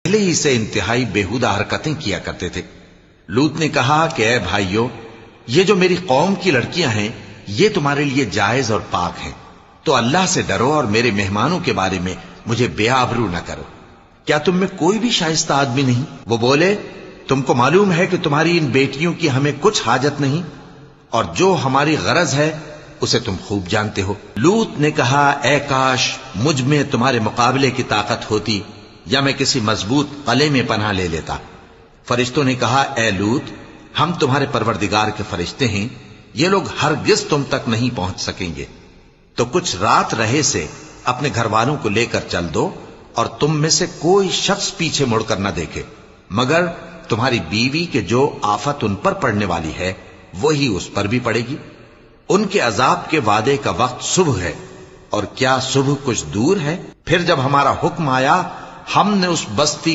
پہلے ہی سے انتہائی بیہودہ حرکتیں کیا کرتے تھے۔ لوط نے کہا کہ اے بھائیو، یہ جو میری قوم کی لڑکیاں ہیں یہ تمہارے لیے جائز اور پاک ہیں، تو اللہ سے ڈرو اور میرے مہمانوں کے بارے میں مجھے بے آبرو نہ کرو۔ کیا تم میں کوئی بھی شائستہ آدمی نہیں؟ وہ بولے، تم کو معلوم ہے کہ تمہاری ان بیٹیوں کی ہمیں کچھ حاجت نہیں، اور جو ہماری غرض ہے اسے تم خوب جانتے ہو۔ لوط نے کہا، اے کاش مجھ میں تمہارے مقابلے کی طاقت ہوتی، یا میں کسی مضبوط قلعے میں پناہ لے لیتا۔ فرشتوں نے کہا، اے لوط، ہم تمہارے پروردگار کے فرشتے ہیں، یہ لوگ ہرگز تم تک نہیں پہنچ سکیں گے، تو کچھ رات رہے سے اپنے گھر والوں کو لے کر چل دو، اور تم میں سے کوئی شخص پیچھے مڑ کر نہ دیکھے، مگر تمہاری بیوی کے جو آفت ان پر پڑنے والی ہے وہی اس پر بھی پڑے گی۔ ان کے عذاب کے وعدے کا وقت صبح ہے، اور کیا صبح کچھ دور ہے؟ پھر جب ہمارا حکم آیا، ہم نے اس بستی